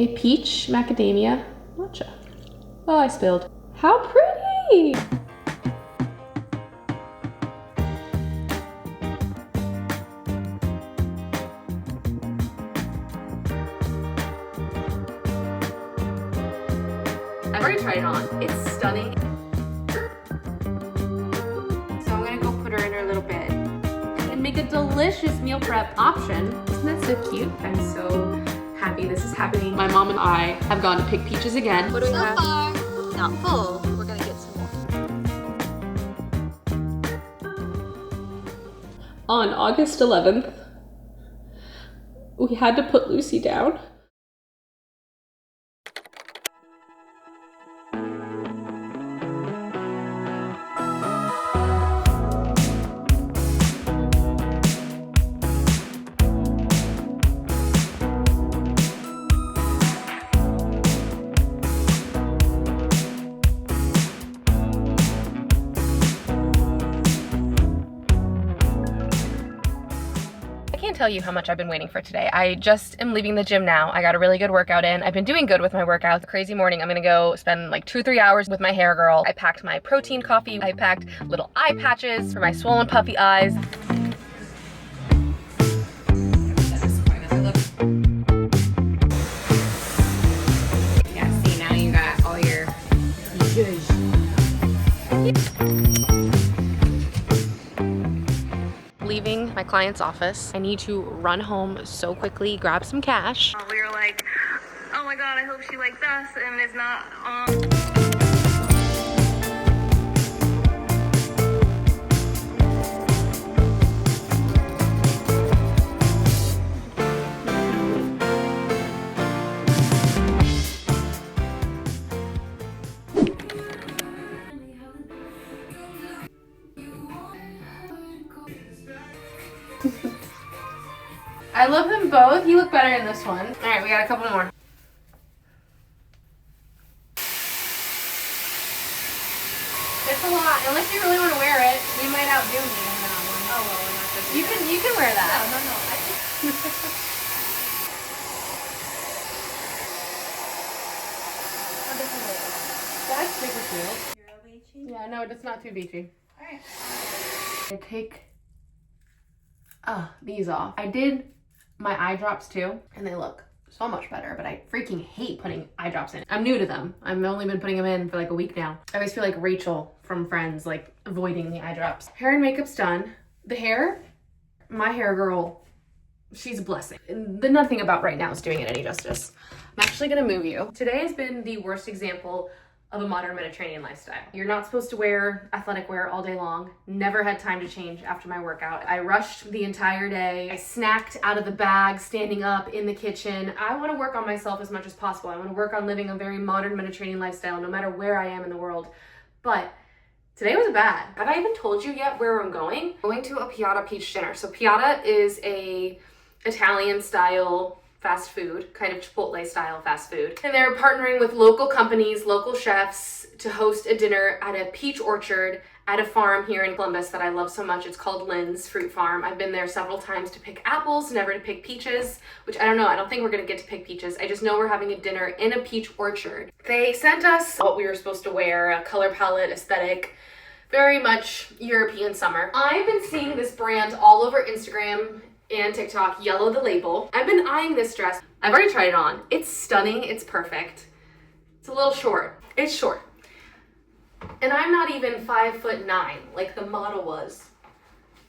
A peach macadamia matcha. Oh, I spilled. How pretty! I've already tried it on. It's stunning. So I'm gonna go put her in her little bed and make a delicious meal prep option. Isn't that so cute? I'm so happy this is happening. My mom and I have gone to pick peaches again. What do we have? So far, not full. We're gonna get some more. On August 11th, we had to put Lucy down. I can't tell you how much I've been waiting for today. I just am leaving the gym now. I got a really good workout in. I've been doing good with my workout. Crazy morning. I'm gonna go spend like 2-3 hours with my hair girl. I packed my protein coffee. I packed little eye patches for my swollen puffy eyes. Yeah, see, now you got all your Leaving my client's office. I need to run home so quickly, grab some cash. We were like, oh my god, I hope she likes us and it's not I love them both. You look better in this one. All right, we got a couple more. It's a lot. Unless you really want to wear it, you might outdo me on that one. oh well, we're not good. You can wear that. That's super cute. Yeah, no, it's not too beachy. Alright. I take these off. I did my eye drops too, and they look so much better, but I freaking hate putting eye drops in. I'm new to them. I've only been putting them in for like a week now. I always feel like Rachel from Friends, like avoiding the eye drops. Hair and makeup's done. The hair, my hair girl, she's a blessing. The nothing about right now is doing it any justice. I'm actually gonna move you. Today has been the worst example of a modern Mediterranean lifestyle. You're not supposed to wear athletic wear all day long. Never had time to change after my workout. I rushed the entire day. I snacked out of the bag, standing up in the kitchen. I wanna work on myself as much as possible. I wanna work on living a very modern Mediterranean lifestyle no matter where I am in the world. But today was bad. Have I even told you yet where I'm going? I'm going to a Piatta peach dinner. So Piatta is a Italian style fast food, kind of Chipotle style fast food. And they're partnering with local companies, local chefs to host a dinner at a peach orchard at a farm here in Columbus that I love so much. It's called Lynn's Fruit Farm. I've been there several times to pick apples, never to pick peaches, which I don't know. I don't think we're gonna get to pick peaches. I just know we're having a dinner in a peach orchard. They sent us what we were supposed to wear, a color palette, aesthetic, very much European summer. I've been seeing this brand all over Instagram and TikTok, Yellow the Label. I've been eyeing this dress. I've already tried it on. It's stunning, it's perfect. It's a little short. It's short. And I'm not even 5'9" like the model was.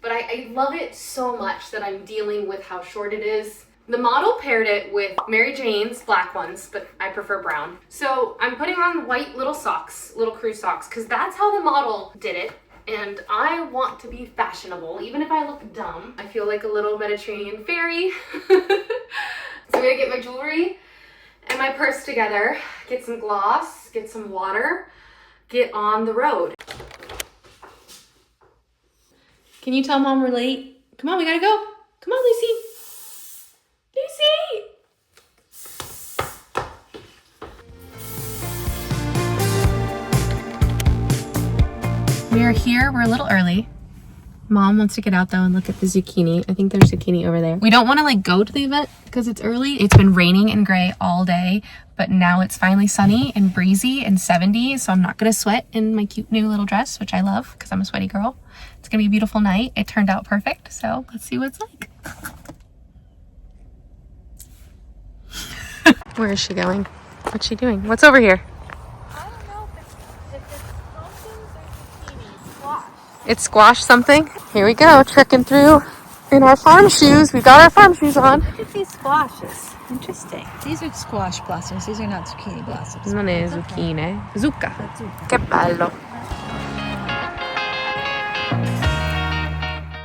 But I love it so much that I'm dealing with how short it is. The model paired it with Mary Jane's black ones, but I prefer brown. So I'm putting on white little socks, little crew socks, because that's how the model did it. And I want to be fashionable, even if I look dumb. I feel like a little Mediterranean fairy. So I'm gonna get my jewelry and my purse together, get some gloss, get some water, get on the road. Can you tell Mom we're late? Come on, we gotta go. Come on, Lucy. Lucy! We are here, we're a little early. Mom wants to get out though and look at the zucchini. I think there's zucchini over there. We don't want to like go to the event because it's early. It's been raining and gray all day, but now it's finally sunny and breezy and 70. So I'm not going to sweat in my cute new little dress, which I love because I'm a sweaty girl. It's going to be a beautiful night. It turned out perfect. So let's see what it's like. Where is she going? What's she doing? What's over here? I don't know if it's pumpkins or zucchini. Squash. It's squash something. Here we go, trekking through in our farm shoes. We got our farm shoes on. Look at these squashes. Interesting. These are squash blossoms. These are not zucchini blossoms. Non è zucchine. Zucca. Che bello.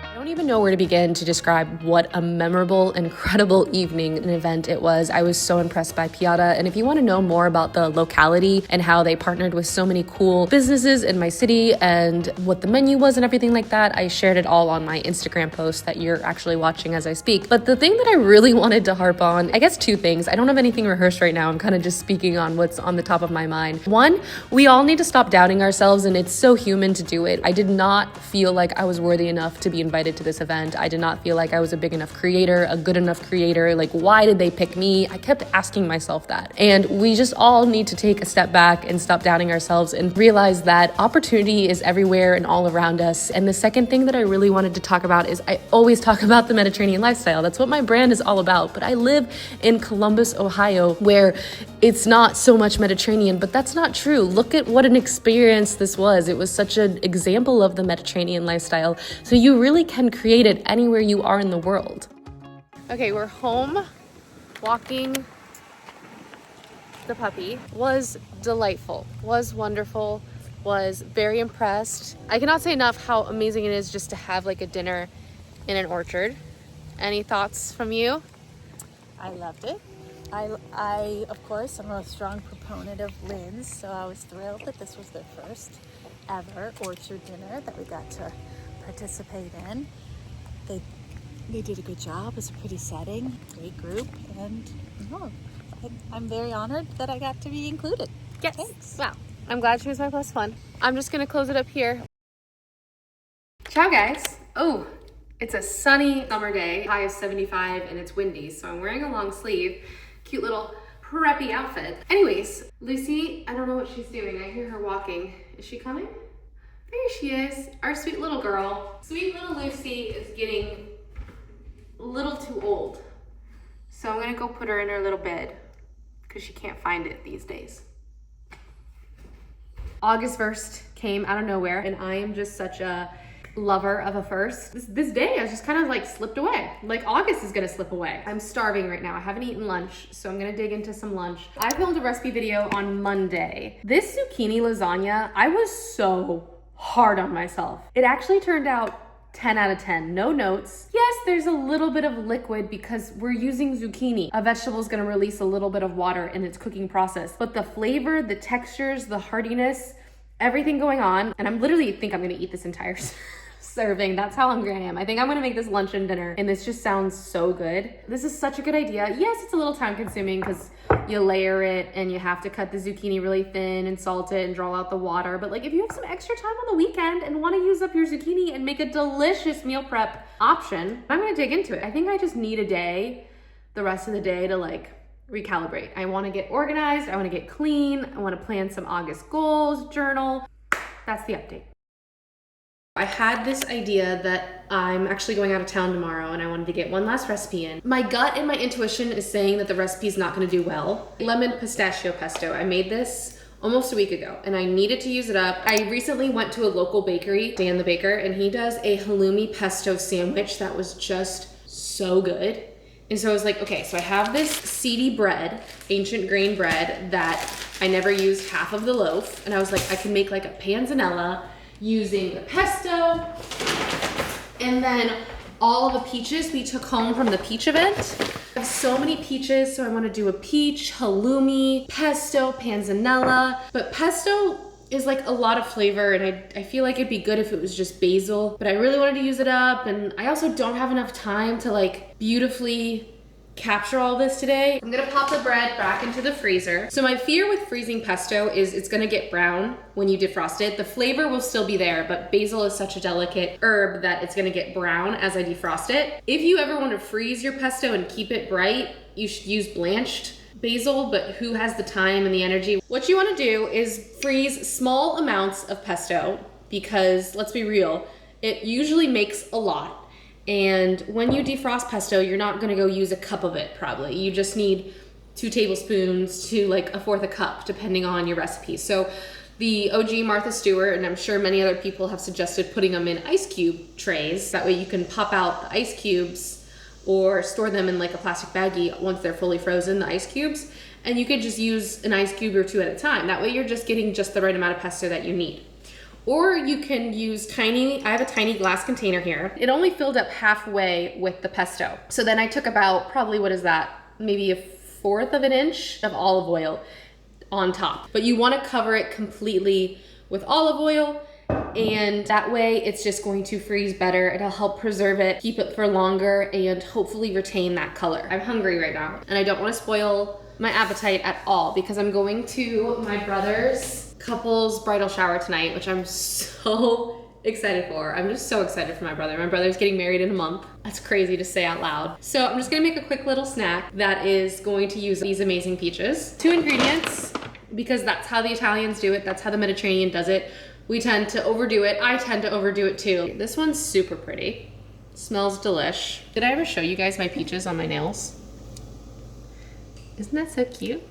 I don't even know where to begin to describe what a memorable, incredible evening and event it was. I was so impressed by Piata. And if you want to know more about the locality and how they partnered with so many cool businesses in my city and what the menu was and everything like that, I shared it all on my Instagram post that you're actually watching as I speak. But the thing that I really wanted to harp on, I guess two things. I don't have anything rehearsed right now. I'm kind of just speaking on what's on the top of my mind. One, we all need to stop doubting ourselves, and it's so human to do it. I did not feel like I was worthy enough to be invited to this event. I did not feel like I was a big enough creator, a good enough creator. Like, why did they pick me? I kept asking myself that. And we just all need to take a step back and stop doubting ourselves and realize that opportunity is everywhere and all around us. And the second thing that I really wanted to talk about is I always talk about the Mediterranean lifestyle. That's what my brand is all about. But I live in Columbus, Ohio, where it's not so much Mediterranean, but that's not true. Look at what an experience this was. It was such an example of the Mediterranean lifestyle. So you really can create it anywhere you are in the world. Okay, we're home. Walking the puppy was delightful, was wonderful, was very impressed. I cannot say enough how amazing it is just to have like a dinner in an orchard. Any thoughts from you? I loved it. I of course, am a strong proponent of Lynn's, so I was thrilled that this was their first ever orchard dinner that we got to participate in. They did a good job. It's a pretty setting, great group, and I'm very honored that I got to be included. Yes. Thanks. Wow. I'm glad she was my plus one. I'm just gonna close it up here. Ciao guys. Oh, it's a sunny summer day, high of 75, and it's windy, so I'm wearing a long sleeve, cute little preppy outfit. Anyways, Lucy, I don't know what she's doing. I hear her walking. Is she coming? There she is, our sweet little girl. Sweet little Lucy is getting a little too old. So I'm gonna go put her in her little bed because she can't find it these days. August 1st came out of nowhere, and I am just such a lover of a first. This day has just kind of like slipped away. Like August is gonna slip away. I'm starving right now. I haven't eaten lunch, so I'm gonna dig into some lunch. I filmed a recipe video on Monday. This zucchini lasagna, I was so hard on myself. It actually turned out 10 out of 10, no notes. Yes, there's a little bit of liquid because we're using zucchini. A vegetable is gonna release a little bit of water in its cooking process, but the flavor, the textures, the hardiness, everything going on, and I'm literally think I'm gonna eat this entire serving. That's how hungry I am. I think I'm gonna make this lunch and dinner, and this just sounds so good. This is such a good idea. Yes, it's a little time consuming because you layer it and you have to cut the zucchini really thin and salt it and draw out the water. But like if you have some extra time on the weekend and wanna use up your zucchini and make a delicious meal prep option, I'm gonna dig into it. I think I just need a day, the rest of the day to like recalibrate. I wanna get organized, I wanna get clean, I wanna plan some August goals, journal. That's the update. I had this idea that I'm actually going out of town tomorrow and I wanted to get one last recipe in. My gut and my intuition is saying that the recipe is not gonna do well. Lemon pistachio pesto. I made this almost a week ago and I needed to use it up. I recently went to a local bakery, Dan the Baker, and he does a halloumi pesto sandwich that was just so good. And so I was like, okay, so I have this seedy bread, ancient grain bread that I never used half of the loaf. And I was like, I can make like a panzanella using the pesto, and then all of the peaches we took home from the peach event. I have so many peaches, so I want to do a peach, halloumi, pesto, panzanella. But pesto is like a lot of flavor, and I feel like it'd be good if it was just basil, but I really wanted to use it up, and I also don't have enough time to like beautifully capture all this today. I'm gonna pop the bread back into the freezer. So my fear with freezing pesto is it's gonna get brown when you defrost it. The flavor will still be there, but basil is such a delicate herb that it's gonna get brown as I defrost it. If you ever want to freeze your pesto and keep it bright, you should use blanched basil, but who has the time and the energy? What you wanna do is freeze small amounts of pesto because, let's be real, it usually makes a lot. And when you defrost pesto, you're not gonna go use a cup of it probably. You just need 2 tablespoons to like 1/4 cup, depending on your recipe. So the OG Martha Stewart, and I'm sure many other people have suggested putting them in ice cube trays. That way you can pop out the ice cubes or store them in like a plastic baggie once they're fully frozen, the ice cubes. And you could just use an ice cube or 2 at a time. That way you're just getting just the right amount of pesto that you need. Or you can use I have a tiny glass container here. It only filled up halfway with the pesto. So then I took about, probably what is that? Maybe 1/4 of an inch of olive oil on top. But you wanna cover it completely with olive oil, and that way it's just going to freeze better. It'll help preserve it, keep it for longer, and hopefully retain that color. I'm hungry right now, and I don't wanna spoil my appetite at all because I'm going to my brother's couple's bridal shower tonight, which I'm so excited for. I'm just so excited for my brother. My brother's getting married in a month. That's crazy to say out loud. So I'm just gonna make a quick little snack that is going to use these amazing peaches. 2 ingredients, because that's how the Italians do it. That's how the Mediterranean does it. We tend to overdo it. I tend to overdo it too. This one's super pretty. Smells delish. Did I ever show you guys my peaches on my nails? Isn't that so cute?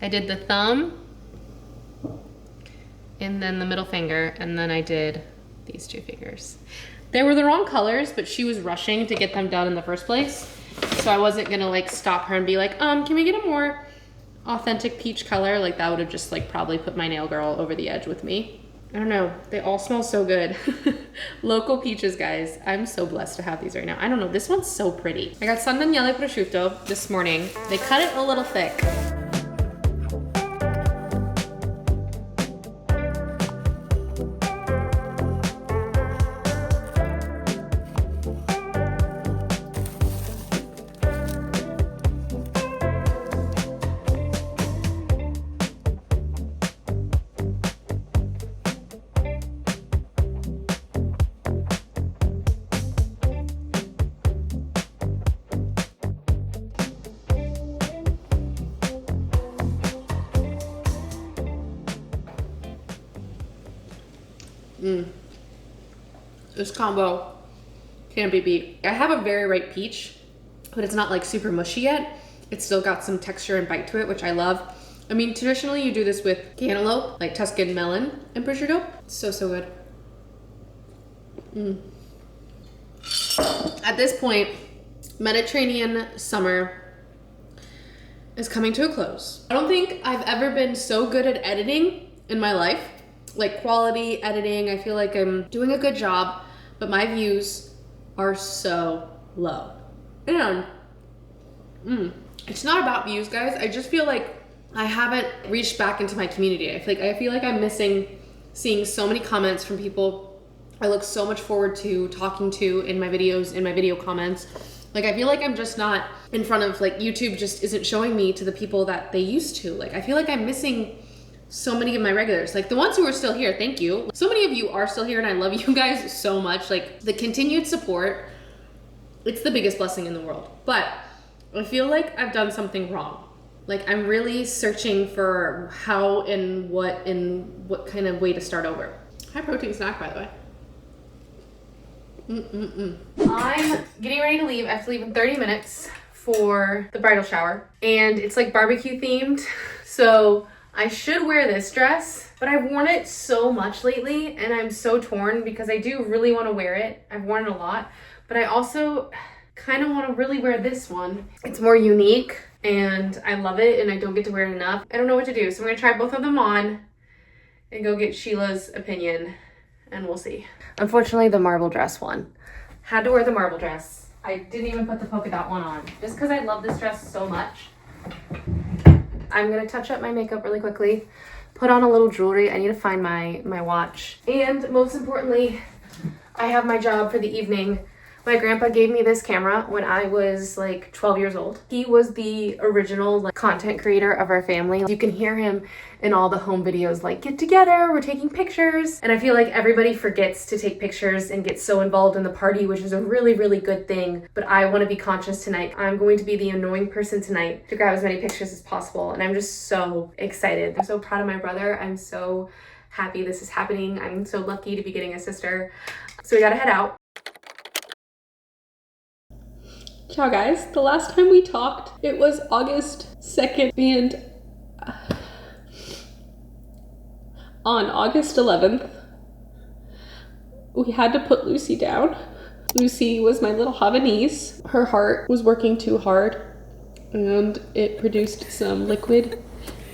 I did the thumb, and then the middle finger, and then I did these 2 fingers. They were the wrong colors, but she was rushing to get them done in the first place. So I wasn't gonna like stop her and be like, can we get a more authentic peach color? Like that would have just like probably put my nail girl over the edge with me. I don't know, they all smell so good. Local peaches, guys. I'm so blessed to have these right now. I don't know, this one's so pretty. I got San Daniele prosciutto this morning. They cut it a little thick. This combo can't be beat. I have a very ripe peach, but it's not like super mushy yet. It's still got some texture and bite to it, which I love. I mean, traditionally you do this with cantaloupe, like Tuscan melon and prosciutto. So good. At this point, Mediterranean summer is coming to a close. I don't think I've ever been so good at editing in my life. Like quality editing, I feel like I'm doing a good job, but my views are so low. And it's not about views, guys. I just feel like I haven't reached back into my community. I feel like I'm missing seeing so many comments from people I look so much forward to talking to in my videos, in my video comments. Like I feel like I'm just not in front of, like YouTube just isn't showing me to the people that they used to. Like I feel like I'm missing so many of my regulars, like the ones who are still here, thank you. So many of you are still here and I love you guys so much. Like the continued support, it's the biggest blessing in the world. But I feel like I've done something wrong. Like I'm really searching for how and what kind of way to start over. High protein snack, by the way. I'm getting ready to leave. I have to leave in 30 minutes for the bridal shower. And it's like barbecue themed. So I should wear this dress, but I've worn it so much lately and I'm so torn because I do really want to wear it. I've worn it a lot, but I also kind of want to really wear this one. It's more unique and I love it and I don't get to wear it enough. I don't know what to do. So I'm going to try both of them on and go get Sheila's opinion and we'll see. Unfortunately, the marble dress won. Had to wear the marble dress. I didn't even put the polka dot one on just because I love this dress so much. I'm gonna touch up my makeup really quickly, put on a little jewelry. I need to find my watch. And most importantly, I have my job for the evening My grandpa gave me this camera when I was like 12 years old. He was the original like content creator of our family. You can hear him in all the home videos like, get together, we're taking pictures. And I feel like everybody forgets to take pictures and get so involved in the party, which is a really, really good thing. But I want to be conscious tonight. I'm going to be the annoying person tonight to grab as many pictures as possible. And I'm just so excited. I'm so proud of my brother. I'm so happy this is happening. I'm so lucky to be getting a sister. So we gotta head out. Ciao guys, the last time we talked, it was August 2nd, and on August 11th, we had to put Lucy down. Lucy was my little Havanese. Her heart was working too hard, and it produced some liquid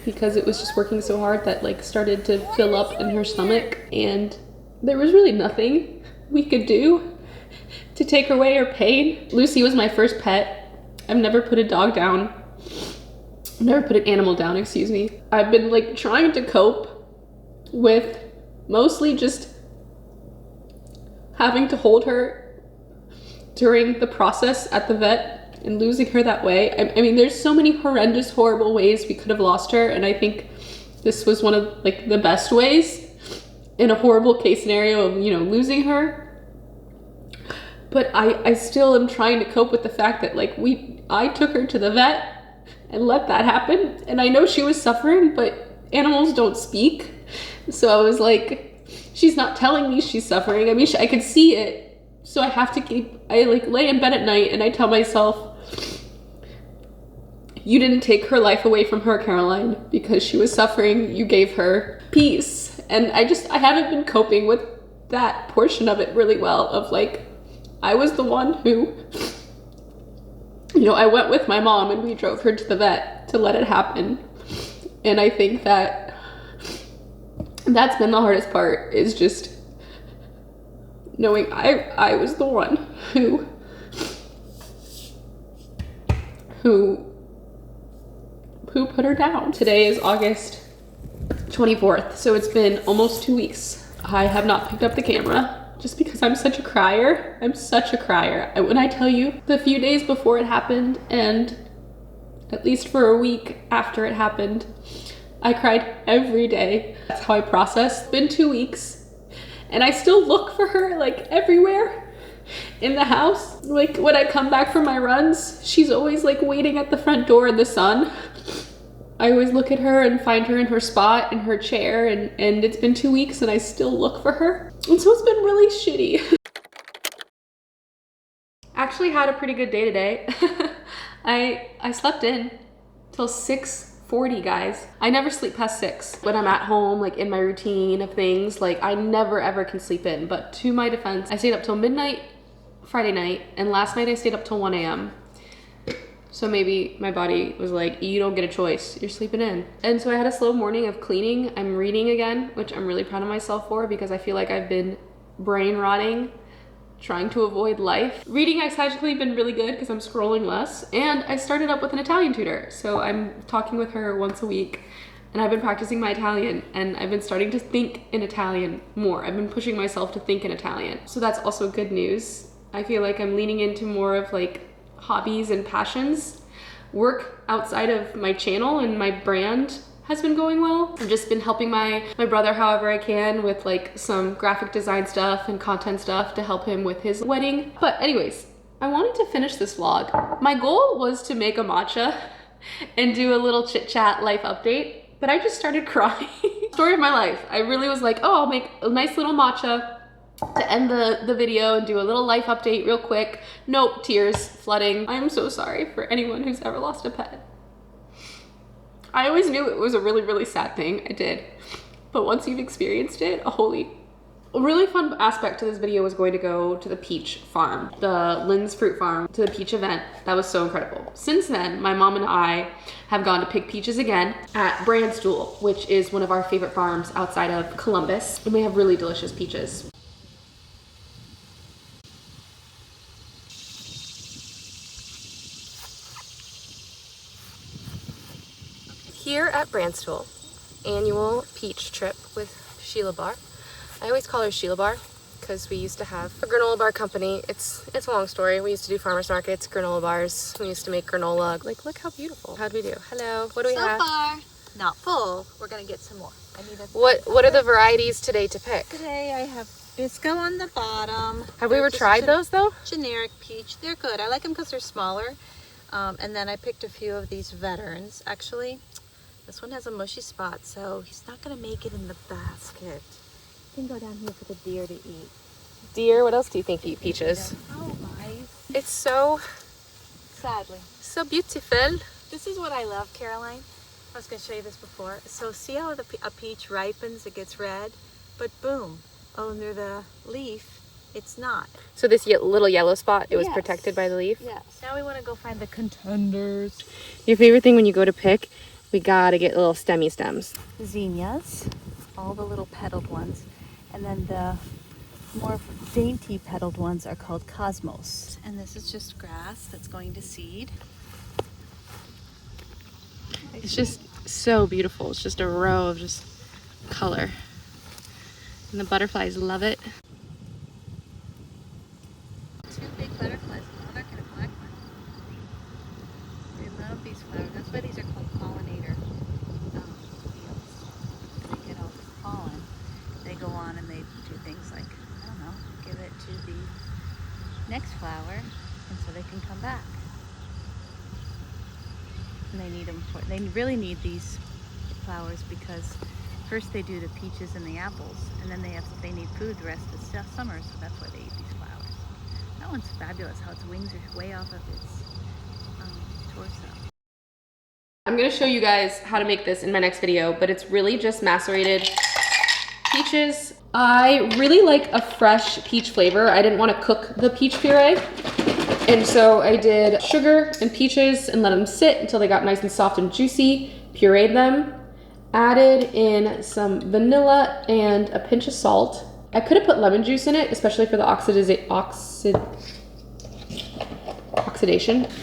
because it was just working so hard that like started to fill up in her stomach, and there was really nothing we could do to take away her pain. Lucy was my first pet. I've never put a dog down. I've never put an animal down, excuse me. I've been like trying to cope with mostly just having to hold her during the process at the vet and losing her that way. I mean, there's so many horrendous, horrible ways we could have lost her, and I think this was one of like the best ways in a horrible case scenario of, you know, losing her. But I still am trying to cope with the fact that like I took her to the vet and let that happen. And I know she was suffering, but animals don't speak. So I was like, she's not telling me she's suffering. I mean, I could see it. So I have to I like lay in bed at night and I tell myself, you didn't take her life away from her, Caroline, because she was suffering. You gave her peace. And I haven't been coping with that portion of it really well, of like, I was the one who, you know, I went with my mom and we drove her to the vet to let it happen. And I think that that's been the hardest part, is just knowing I was the one who put her down. Today is August 24th, so it's been almost 2 weeks. I have not picked up the camera. Just because I'm such a crier. I'm such a crier. When I tell you, the few days before it happened, and at least for a week after it happened, I cried every day. That's how I process. It's been 2 weeks, and I still look for her like everywhere in the house. Like when I come back from my runs, she's always like waiting at the front door in the sun. I always look at her and find her in her spot, in her chair, and it's been 2 weeks and I still look for her. And so it's been really shitty. Actually had a pretty good day today. I slept in till 6:40, guys. I never sleep past 6. When I'm at home, like in my routine of things, like I never ever can sleep in. But to my defense, I stayed up till midnight Friday night, and last night I stayed up till 1 a.m. So maybe my body was like, you don't get a choice, you're sleeping in. And so I had a slow morning of cleaning. I'm reading again, which I'm really proud of myself for, because I feel like I've been brain rotting, trying to avoid life. Reading has actually been really good because I'm scrolling less. And I started up with an Italian tutor. So I'm talking with her once a week, and I've been practicing my Italian, and I've been starting to think in Italian more. I've been pushing myself to think in Italian. So that's also good news. I feel like I'm leaning into more of like hobbies and passions. Work outside of my channel and my brand has been going well. I've just been helping my brother however I can with like some graphic design stuff and content stuff to help him with his wedding. But anyways, I wanted to finish this vlog. My goal was to make a matcha and do a little chit chat life update, but I just started crying. Story of my life. I really was like, oh, I'll make a nice little matcha to end the video and do a little life update real quick. Nope, tears flooding. I'm so sorry for anyone who's ever lost a pet. I always knew it was a really, really sad thing. I did. But once you've experienced it, a really fun aspect to this video was going to go to the peach farm, the Lynn's Fruit Farm, to the peach event. That was so incredible. Since then, my mom and I have gone to pick peaches again at Brandstool, which is one of our favorite farms outside of Columbus. And we have really delicious peaches. Here at Brandstool, annual peach trip with Sheila Bar. I always call her Sheila Bar because we used to have a granola bar company. It's a long story. We used to do farmers markets, granola bars. We used to make granola. Like, look how beautiful. How'd we do? Hello. What do we have? So far, not full. We're gonna get some more. I need a What are the varieties today to pick? Today I have Bisco on the bottom. Have we ever tried those though? Generic peach. They're good. I like them because they're smaller. And then I picked a few of these veterans. Actually, this one has a mushy spot, so he's not gonna make it in the basket. You can go down here for the deer to eat. Deer, what else do you think eat peaches? Oh, nice. It's so beautiful. This is what I love, Caroline. I was going to show you this before. So see how a peach ripens, it gets red, but boom, under the leaf, it's not. So this little yellow spot, it was Yes. protected by the leaf? Yes. Now we want to go find the contenders. Your favorite thing when you go to pick, we gotta get little stemmy stems. Zinnias, all the little petaled ones. And then the more dainty petaled ones are called cosmos. And this is just grass that's going to seed. It's just so beautiful. It's just a row of just color. And the butterflies love it. Two big butterflies. I'm not going to black one. They love these flowers. That's why these are called pollinator fields. They get all this pollen. They go on and they do things like, I don't know, give it to the next flower, and so they can come back. And they need them for, they really need these flowers because first they do the peaches and the apples, and then they need food the rest of the summer, so that's why they eat these flowers. That one's fabulous, how its wings are way off of its torso. I'm gonna show you guys how to make this in my next video, but it's really just macerated peaches. I really like a fresh peach flavor. I didn't want to cook the peach puree. And so I did sugar and peaches and let them sit until they got nice and soft and juicy, pureed them, added in some vanilla and a pinch of salt. I could have put lemon juice in it, especially for the oxidation.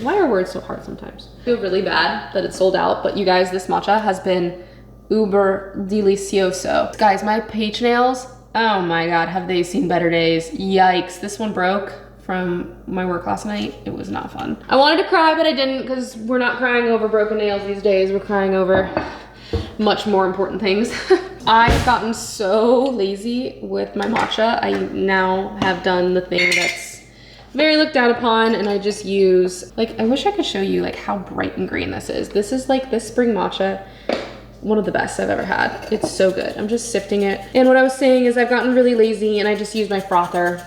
Why are words so hard sometimes? I feel really bad that it's sold out, but you guys, this matcha has been uber delicioso. Guys, my peach nails, oh my God, have they seen better days? Yikes, this one broke from my work last night. It was not fun. I wanted to cry, but I didn't, because we're not crying over broken nails these days. We're crying over much more important things. I've gotten so lazy with my matcha. I now have done the thing that's very looked down upon, and I just use, like, I wish I could show you like how bright and green this is. This is like this spring matcha, one of the best I've ever had. It's so good. I'm just sifting it. And what I was saying is I've gotten really lazy and I just use my frother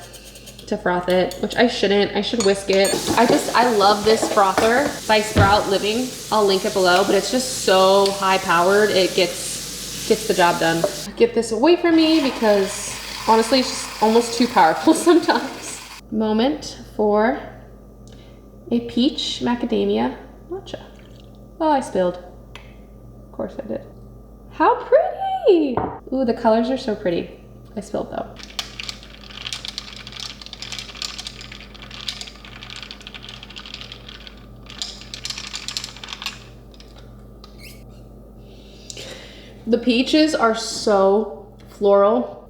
to froth it, which I shouldn't. I should whisk it. I love this frother by Sprout Living. I'll link it below, but it's just so high powered. It gets the job done. Get this away from me because honestly, it's just almost too powerful sometimes. Moment for a peach macadamia matcha. Oh, I spilled. Of course I did. How pretty! Ooh, the colors are so pretty. I spilled though. The peaches are so floral.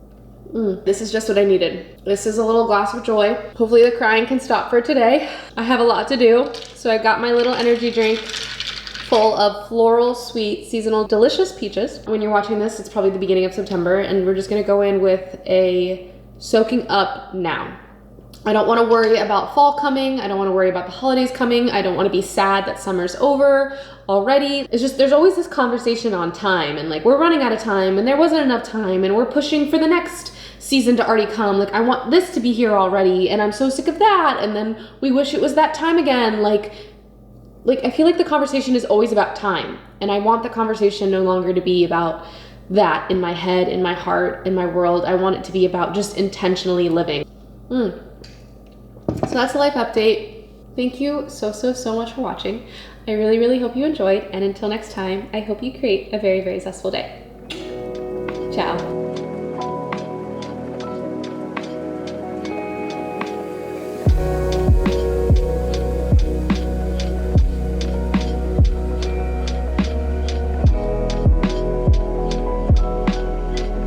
This is just what I needed. This is a little glass of joy. Hopefully the crying can stop for today. I have a lot to do, so I got my little energy drink full of floral, sweet, seasonal, delicious peaches. When you're watching this, it's probably the beginning of September, and we're just gonna go in with a soaking up now. I don't want to worry about fall coming. I don't want to worry about the holidays coming. I don't want to be sad that summer's over already. It's just, there's always this conversation on time, and like, we're running out of time and there wasn't enough time and we're pushing for the next season to already come. Like, I want this to be here already and I'm so sick of that. And then we wish it was that time again. Like I feel like the conversation is always about time, and I want the conversation no longer to be about that in my head, in my heart, in my world. I want it to be about just intentionally living. So that's the life update. Thank you so much for watching. I really hope you enjoyed, and until next time, I hope you create a very zestful day. Ciao.